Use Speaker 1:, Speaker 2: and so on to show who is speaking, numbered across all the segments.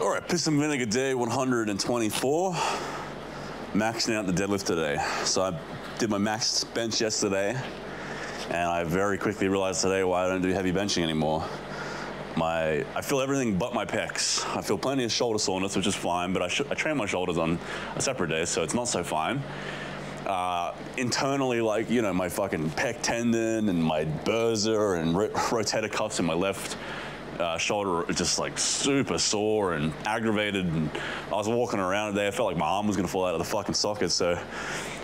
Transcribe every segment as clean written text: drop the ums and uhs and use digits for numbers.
Speaker 1: All right, Piston Vinegar day 124. Maxing out the deadlift today. So I did my max bench yesterday, and I very quickly realized today why I don't do heavy benching anymore. I feel everything but my pecs. I feel plenty of shoulder soreness, which is fine, but I train my shoulders on a separate day, so it's not so fine. Internally, like, you know, my fucking pec tendon and my bursa and rotator cuffs in my left shoulder are just like super sore and aggravated, and I was walking around today, I felt like my arm was gonna fall out of the fucking socket. So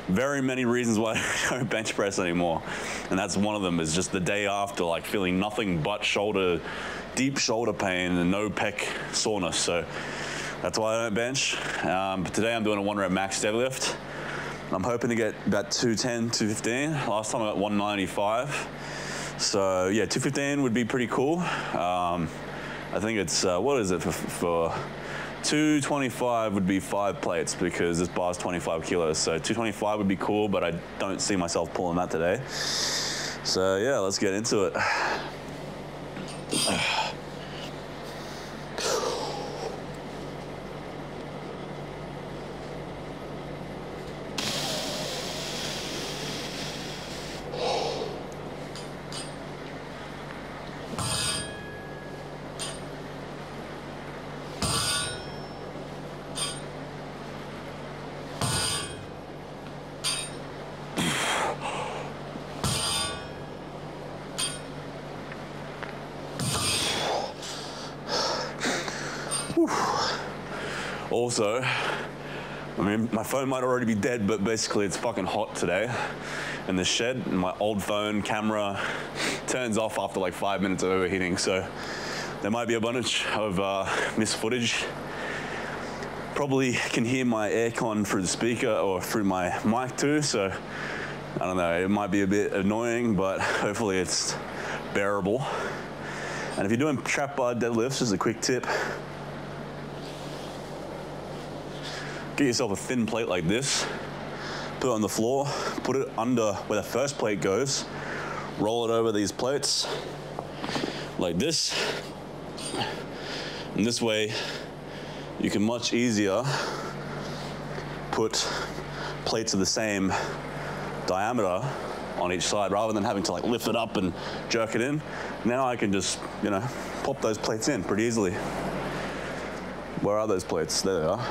Speaker 1: very many reasons why I don't bench press anymore, and that's one of them, is just the day after, like, feeling nothing but deep shoulder pain and no pec soreness. So that's why I don't bench. But today I'm doing a 1 rep max deadlift. I'm hoping to get about 210, 215. Last time I got 195. So yeah, 215 would be pretty cool. I think it's, what is it, for 225 would be 5 plates because this bar's 25 kilos. So 225 would be cool, but I don't see myself pulling that today. So yeah, let's get into it. Also, I mean, my phone might already be dead, but basically it's fucking hot today in the shed, and my old phone camera turns off after like 5 minutes of overheating, so there might be a bunch of missed footage. Probably can hear my aircon through the speaker or through my mic too, so I don't know, it might be a bit annoying, but hopefully it's bearable. And if you're doing trap bar deadlifts, just a quick tip, get yourself a thin plate like this, put it on the floor, put it under where the first plate goes, roll it over these plates like this, and this way you can much easier put plates of the same diameter on each side rather than having to like lift it up and jerk it in. Now I can just, you know, pop those plates in pretty easily. Where are those plates? There they are.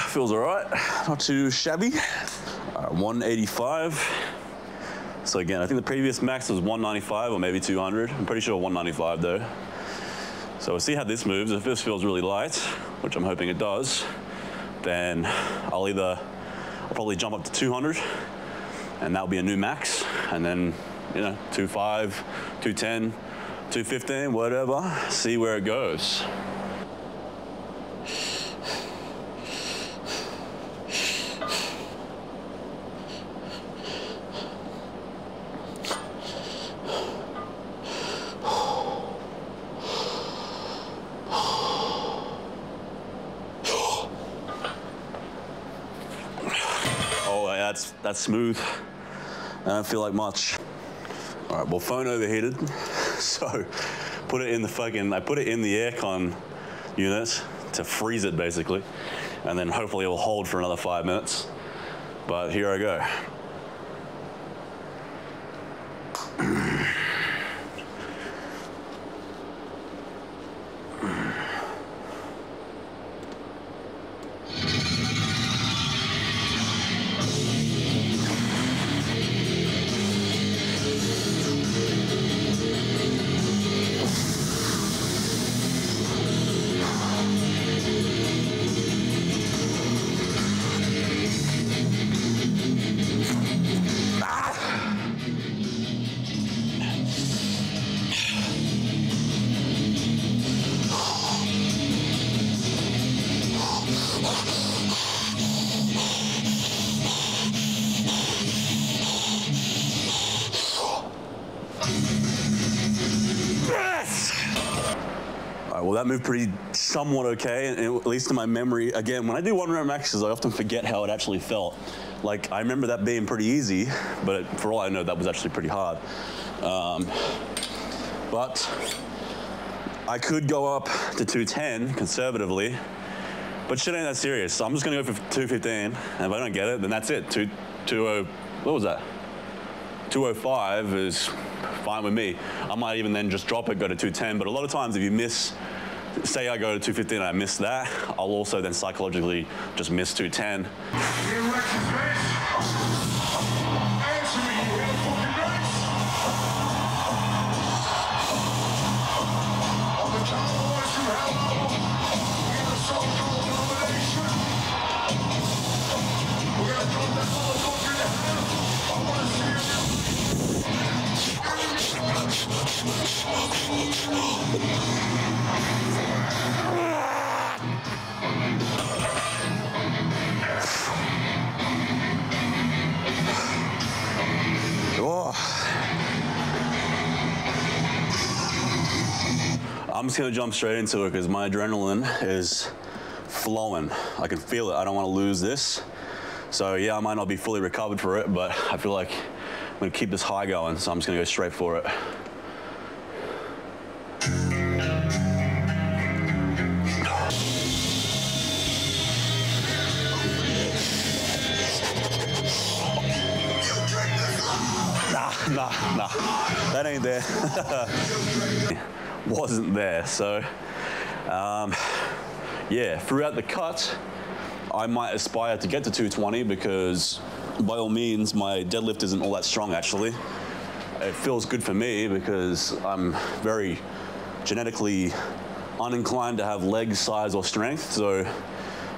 Speaker 1: Feels all right, not too shabby. 185. So again, I think the previous max was 195 or maybe 200. I'm pretty sure 195 though. So we'll see how this moves. If this feels really light, which I'm hoping it does, then I'll probably jump up to 200, and that'll be a new max. And then, you know, 25, 210, 215, whatever, see where it goes. That's smooth. I don't feel like much. All right, well, phone overheated, so I put it in the aircon unit to freeze it basically, and then hopefully it will hold for another 5 minutes. But here I go. Well, that moved pretty somewhat okay, and at least in my memory. Again, when I do 1 rep maxes, I often forget how it actually felt. Like, I remember that being pretty easy, but for all I know, that was actually pretty hard. But I could go up to 210 conservatively, but shit ain't that serious. So I'm just gonna go for 215, and if I don't get it, then that's it. 20, what was that? 205 is fine with me. I might even then just drop it, go to 210, but a lot of times if you miss, say I go to 215 and I miss that, I'll also then psychologically just miss 210. I'm just gonna jump straight into it because my adrenaline is flowing. I can feel it. I don't want to lose this. So yeah, I might not be fully recovered for it, but I feel like I'm gonna keep this high going, so I'm just gonna go straight for it. Nah, that ain't there. Wasn't there, so yeah, throughout the cut, I might aspire to get to 220 because by all means, my deadlift isn't all that strong actually. It feels good for me because I'm very genetically uninclined to have leg size or strength, so,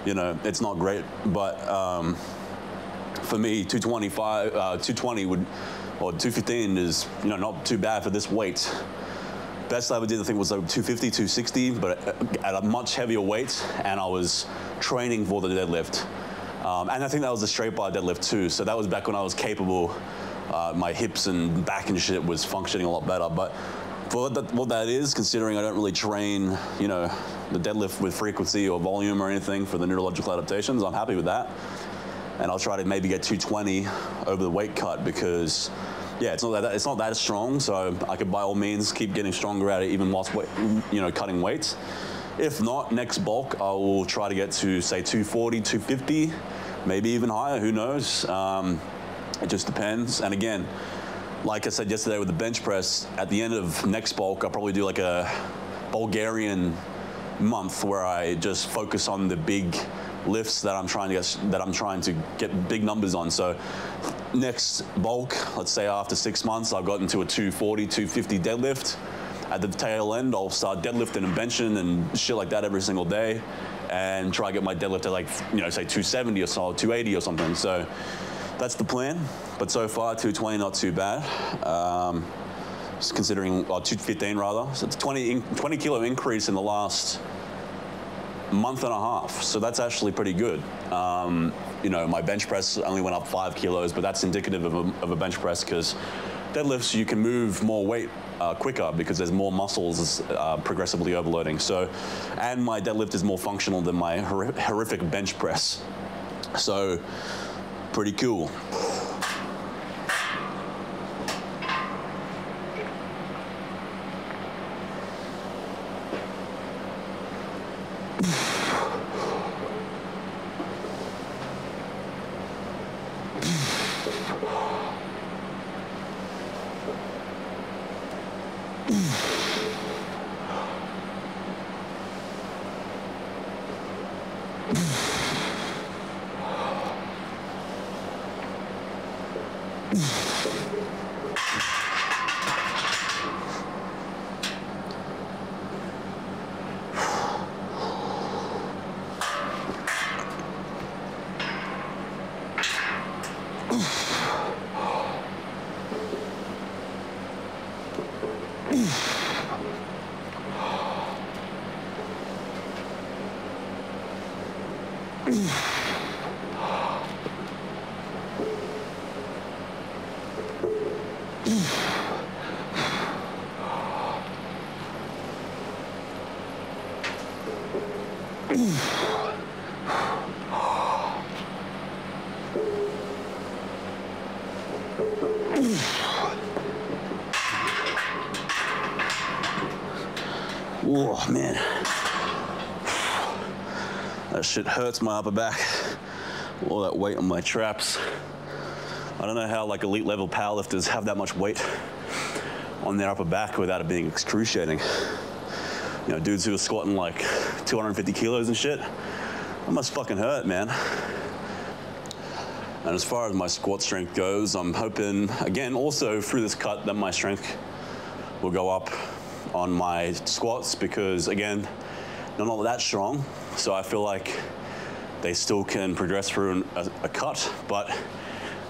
Speaker 1: you know, it's not great, but for me, 220 would, or 215 is, you know, not too bad for this weight. Best I ever did, I think, was like 250, 260, but at a much heavier weight, and I was training for the deadlift. And I think that was a straight bar deadlift too, so that was back when I was capable. My hips and back and shit was functioning a lot better, but for what that is, considering I don't really train, you know, the deadlift with frequency or volume or anything for the neurological adaptations, I'm happy with that. And I'll try to maybe get 220 over the weight cut because, yeah, it's not that strong, so I could by all means keep getting stronger at it even whilst, you know, cutting weights. If not, next bulk, I will try to get to, say, 240, 250, maybe even higher, who knows? It just depends. And again, like I said yesterday with the bench press, at the end of next bulk, I'll probably do like a Bulgarian month where I just focus on the big lifts that I'm trying to get big numbers on. So next bulk, let's say after 6 months, I've gotten to a 240, 250 deadlift. At the tail end, I'll start deadlifting and benching and shit like that every single day, and try to get my deadlift at, like, you know, say 270 or so, 280 or something. So that's the plan. But so far, 220 not too bad. Just considering, well, 215 rather. So it's 20 kilo increase in the last month and a half, so that's actually pretty good. You know, my bench press only went up 5 kilos, but that's indicative of a bench press because deadlifts, you can move more weight quicker because there's more muscles progressively overloading. So, and my deadlift is more functional than my horrific bench press. So, pretty cool. Oh man, that shit hurts my upper back. All that weight on my traps. I don't know how like elite level powerlifters have that much weight on their upper back without it being excruciating. You know, dudes who are squatting like 250 kilos and shit, that must fucking hurt, man. And as far as my squat strength goes, I'm hoping, again, also through this cut, that my strength will go up on my squats because, again, they're not that strong. So I feel like they still can progress through a cut, but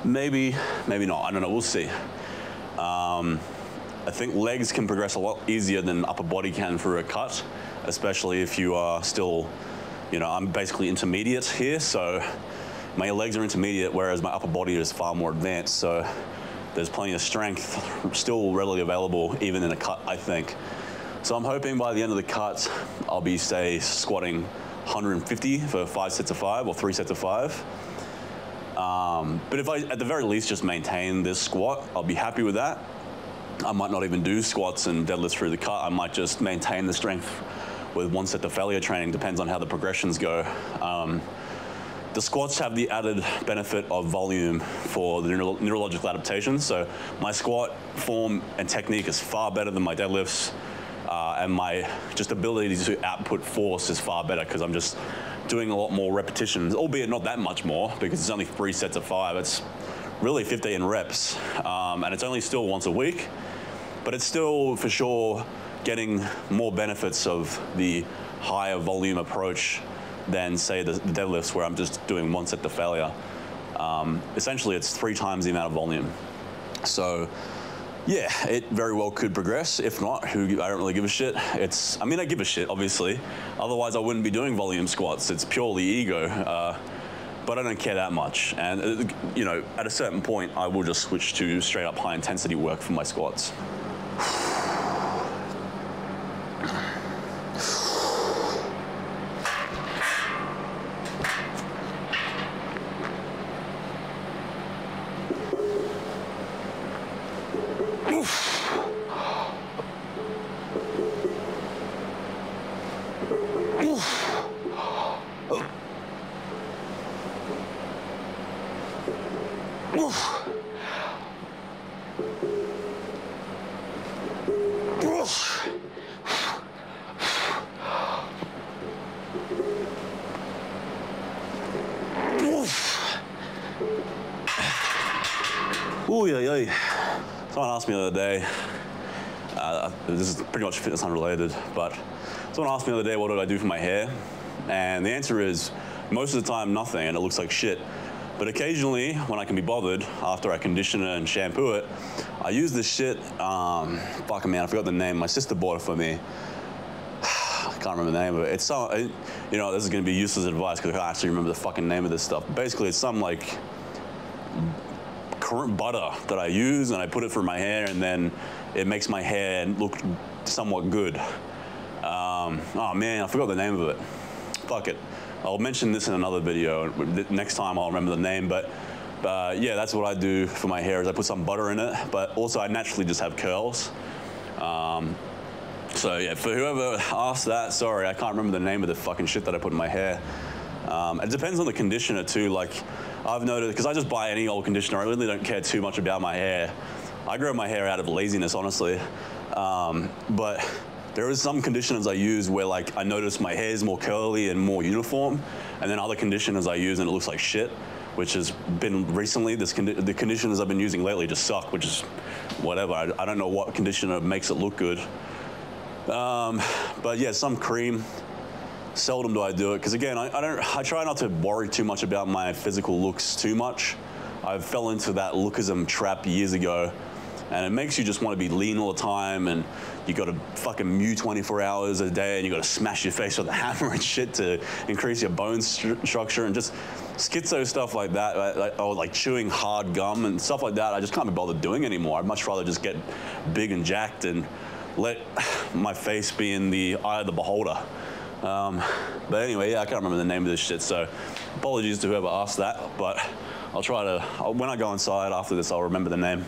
Speaker 1: maybe not. I don't know, we'll see. I think legs can progress a lot easier than upper body can through a cut, especially if you are still, you know, I'm basically intermediate here, so my legs are intermediate, whereas my upper body is far more advanced, so there's plenty of strength still readily available, even in a cut, I think. So I'm hoping by the end of the cut, I'll be, say, squatting 150 for 5 sets of 5 or 3 sets of 5. But if I, at the very least, just maintain this squat, I'll be happy with that. I might not even do squats and deadlifts through the cut. I might just maintain the strength with 1 set to failure training, depends on how the progressions go. The squats have the added benefit of volume for the neurological adaptation. So my squat form and technique is far better than my deadlifts, and my just ability to output force is far better because I'm just doing a lot more repetitions, albeit not that much more because it's only 3 sets of 5. It's really 15 reps, and it's only still once a week, but it's still for sure getting more benefits of the higher volume approach than, say, the deadlifts where I'm just doing 1 set to failure. Essentially, it's 3 times the amount of volume. So, yeah, it very well could progress. If not, I don't really give a shit. I mean, I give a shit, obviously. Otherwise, I wouldn't be doing volume squats. It's purely ego. But I don't care that much. And, you know, at a certain point, I will just switch to straight up high intensity work for my squats. Ooh, yeah. Someone asked me the other day, this is pretty much fitness unrelated, but someone asked me the other day, what did I do for my hair? And the answer is, most of the time, nothing, and it looks like shit. But occasionally, when I can be bothered, after I condition it and shampoo it, I use this shit, fucking man, I forgot the name. My sister bought it for me. I can't remember the name of it. It's some, you know, this is gonna be useless advice because I can't actually remember the fucking name of this stuff. Basically, it's some like butter that I use and I put it through my hair and then it makes my hair look somewhat good. Oh man, I forgot the name of it. Fuck it. I'll mention this in another video. Next time I'll remember the name, but yeah, that's what I do for my hair is I put some butter in it, but also I naturally just have curls. So yeah, for whoever asked that, sorry, I can't remember the name of the fucking shit that I put in my hair. It depends on the conditioner too. Like I've noticed, because I just buy any old conditioner, I really don't care too much about my hair. I grow my hair out of laziness, honestly. But there is some conditioners I use where like I notice my hair is more curly and more uniform, and then other conditioners I use and it looks like shit, which has been recently. The conditioners I've been using lately just suck, which is whatever. I don't know what conditioner makes it look good. But yeah, some cream. Seldom do I do it, because again, I try not to worry too much about my physical looks too much. I fell into that lookism trap years ago, and it makes you just want to be lean all the time, and you got to fucking mew 24 hours a day, and you got to smash your face with a hammer and shit to increase your bone structure, and just schizo stuff like that, or like chewing hard gum and stuff like that. I just can't be bothered doing anymore. I'd much rather just get big and jacked and let my face be in the eye of the beholder. But anyway, yeah, I can't remember the name of this shit, so apologies to whoever asked that, but I'll try to, when I go inside after this, I'll remember the name.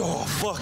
Speaker 1: Oh, fuck.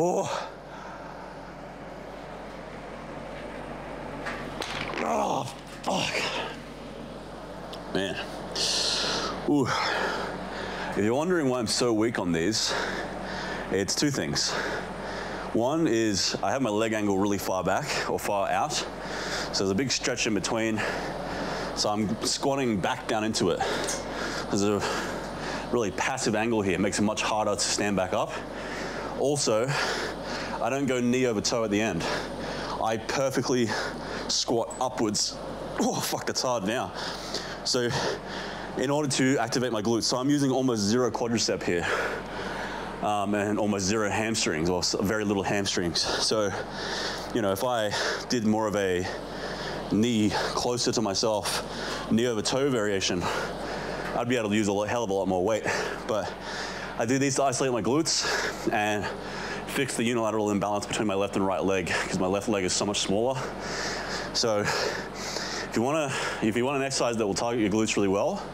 Speaker 1: Oh. Oh, fuck. Man. Ooh. If you're wondering why I'm so weak on these, it's two things. One is I have my leg angle really far back or far out, so there's a big stretch in between, so I'm squatting back down into it. There's a really passive angle here, it makes it much harder to stand back up. Also, I don't go knee over toe at the end. I perfectly squat upwards. Oh, fuck, that's hard now. So in order to activate my glutes, so I'm using almost zero quadricep here, and almost zero hamstrings, or very little hamstrings. So, you know, if I did more of a knee closer to myself, knee over toe variation, I'd be able to use a hell of a lot more weight. But I do these to isolate my glutes and fix the unilateral imbalance between my left and right leg, because my left leg is so much smaller. So if you want an exercise that will target your glutes really well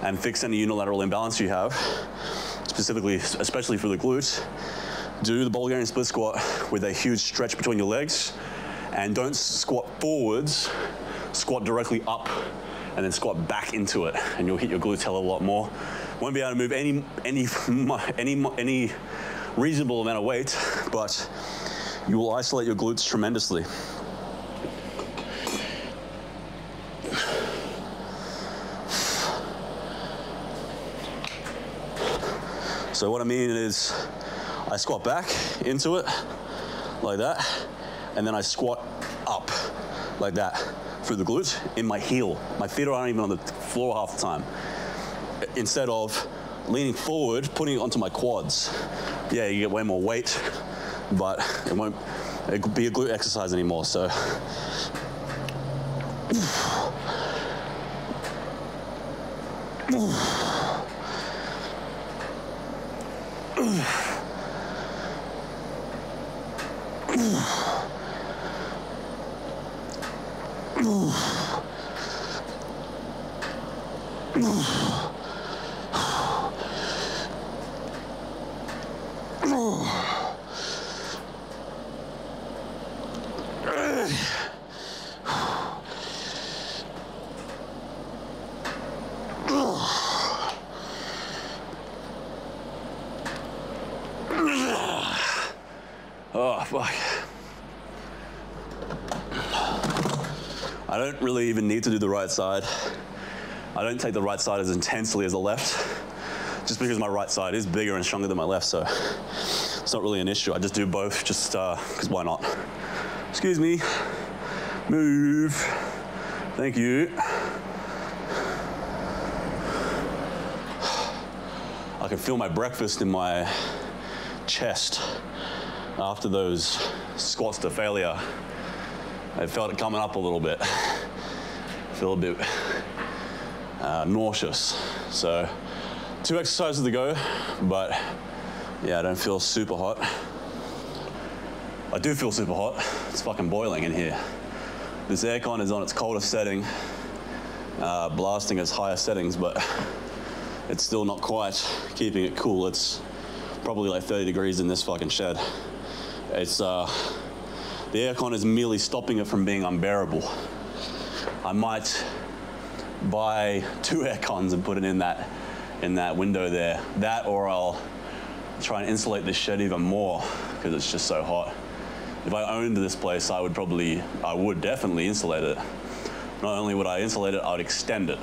Speaker 1: and fix any unilateral imbalance you have, specifically, especially for the glutes, do the Bulgarian split squat with a huge stretch between your legs, and don't squat forwards, squat directly up and then squat back into it, and you'll hit your glutes hell of a lot more. Won't be able to move any reasonable amount of weight, but you will isolate your glutes tremendously. So what I mean is, I squat back into it, like that, and then I squat up, like that, through the glute, in my heel. My feet aren't even on the floor half the time. Instead of leaning forward, putting it onto my quads. Yeah, you get way more weight, but it won't be a glute exercise anymore, so. Oh, fuck. I don't really even need to do the right side. I don't take the right side as intensely as the left, just because my right side is bigger and stronger than my left, so it's not really an issue. I just do both, just because why not? Excuse me. Move. Thank you. I can feel my breakfast in my chest after those squats to failure. I felt it coming up a little bit. I feel a bit nauseous. So 2 exercises to go, but yeah, I don't feel super hot. I do feel super hot. It's fucking boiling in here. This aircon is on its coldest setting, blasting its highest settings, but it's still not quite keeping it cool. It's probably like 30 degrees in this fucking shed. It's, the aircon is merely stopping it from being unbearable. I might buy 2 aircons and put it in that window there. That, or I'll try and insulate this shed even more, because it's just so hot. If I owned this place, I would definitely insulate it. Not only would I insulate it, I would extend it.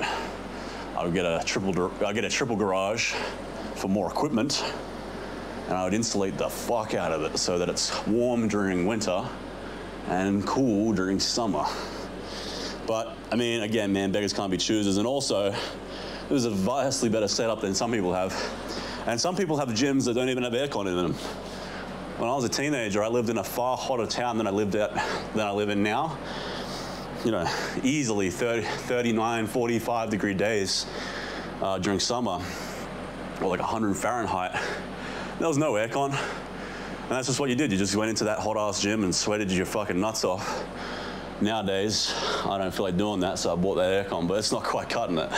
Speaker 1: I would get a triple garage for more equipment, and I would insulate the fuck out of it so that it's warm during winter and cool during summer. But I mean, again, man, beggars can't be choosers. And also, this is a vastly better setup than some people have. And some people have gyms that don't even have aircon in them. When I was a teenager, I lived in a far hotter town than I live in now. You know, easily 39, 45 degree days during summer, or like 100 Fahrenheit. There was no aircon. And that's just what you did. You just went into that hot ass gym and sweated your fucking nuts off. Nowadays, I don't feel like doing that, so I bought that aircon, but it's not quite cutting it.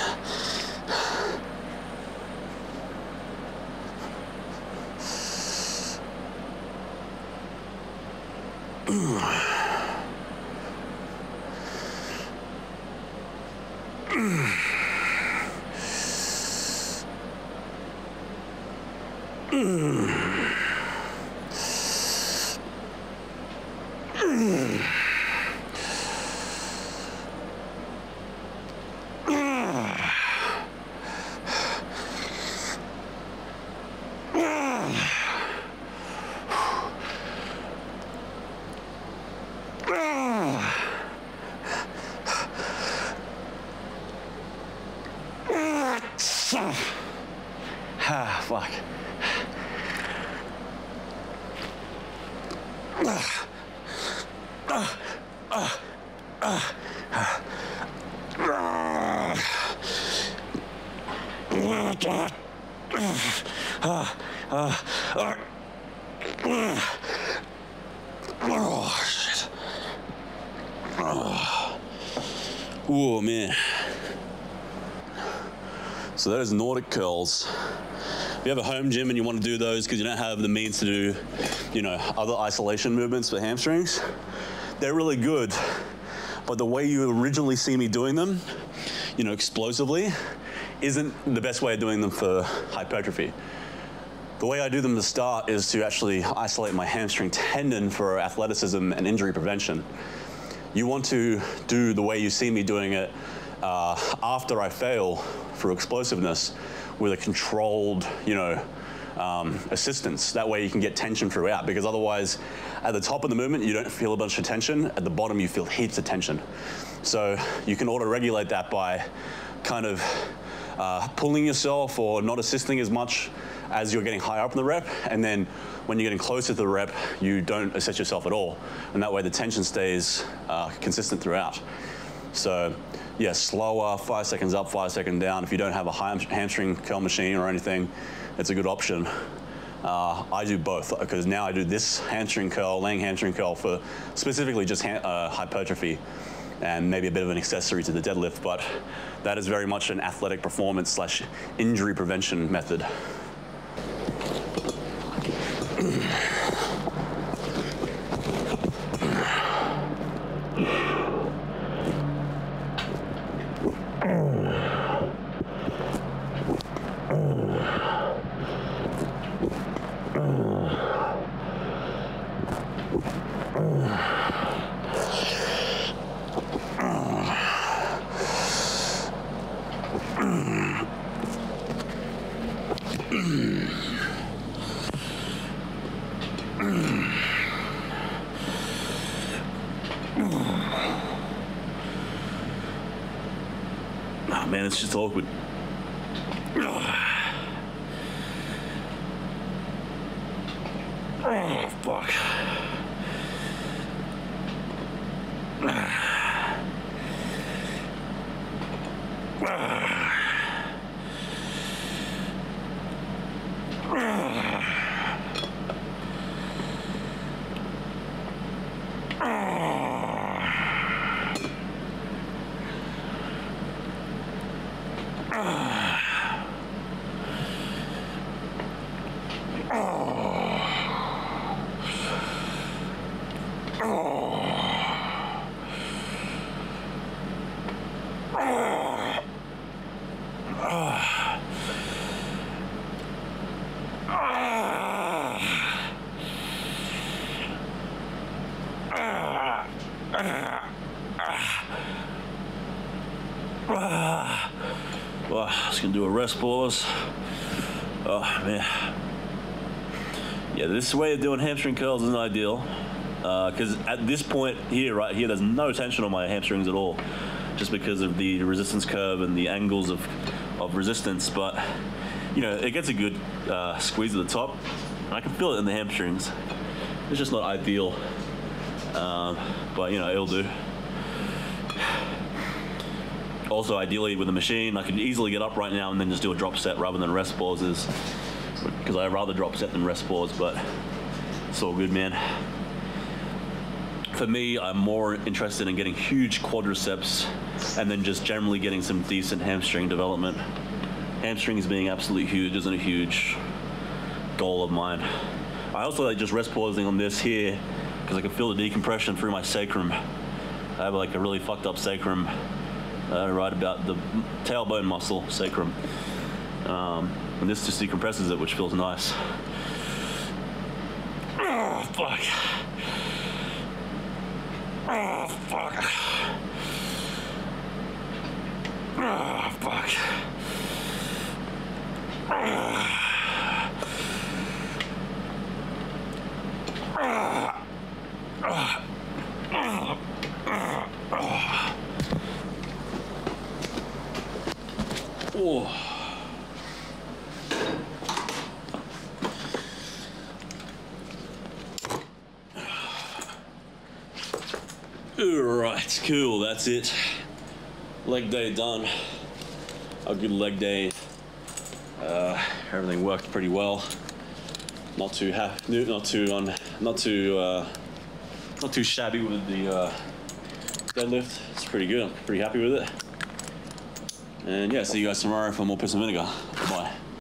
Speaker 1: Ah, fuck. Oh, shit. Oh, man. So that is Nordic curls. If you have a home gym and you want to do those because you don't have the means to do, you know, other isolation movements for hamstrings, they're really good. But the way you originally see me doing them, you know, explosively, isn't the best way of doing them for hypertrophy. The way I do them to start is to actually isolate my hamstring tendon for athleticism and injury prevention. You want to do the way you see me doing it after I fail for explosiveness with a controlled, you know, assistance. That way you can get tension throughout, because otherwise at the top of the movement you don't feel a bunch of tension, at the bottom you feel heaps of tension. So you can auto-regulate that by kind of pulling yourself or not assisting as much as you're getting higher up in the rep, and then when you're getting closer to the rep, you don't assist yourself at all. And that way the tension stays consistent throughout. So yeah, slower, 5 seconds up, 5 seconds down. If you don't have a hamstring curl machine or anything, it's a good option. I do both, because now I do this hamstring curl, laying hamstring curl for specifically just hypertrophy, and maybe a bit of an accessory to the deadlift, but that is very much an athletic performance slash injury prevention method. Oh man, it's just awkward. Oh, fuck. Well, I was gonna do a rest pause. Oh man. Yeah, this way of doing hamstring curls isn't ideal, because at this point here, right here, there's no tension on my hamstrings at all, just because of the resistance curve and the angles of resistance. But you know, it gets a good squeeze at the top, and I can feel it in the hamstrings. It's just not ideal, but you know, it'll do. Also, ideally with a machine, I could easily get up right now and then just do a drop set rather than rest pauses, because I'd rather drop set than rest pause, but it's all good, man. For me, I'm more interested in getting huge quadriceps and then just generally getting some decent hamstring development. Hamstrings being absolutely huge isn't a huge goal of mine. I also like just rest pausing on this here because I can feel the decompression through my sacrum. I have like a really fucked up sacrum right about the tailbone muscle, sacrum. And this just decompresses it, which feels nice. Oh, fuck. Oh, fuck. Oh, fuck. Oh. Alright, cool, that's it. Leg day done. A good leg day. Everything worked pretty well. Not too shabby with the deadlift. It's pretty good. I'm pretty happy with it. And yeah, see you guys tomorrow for more piss and vinegar.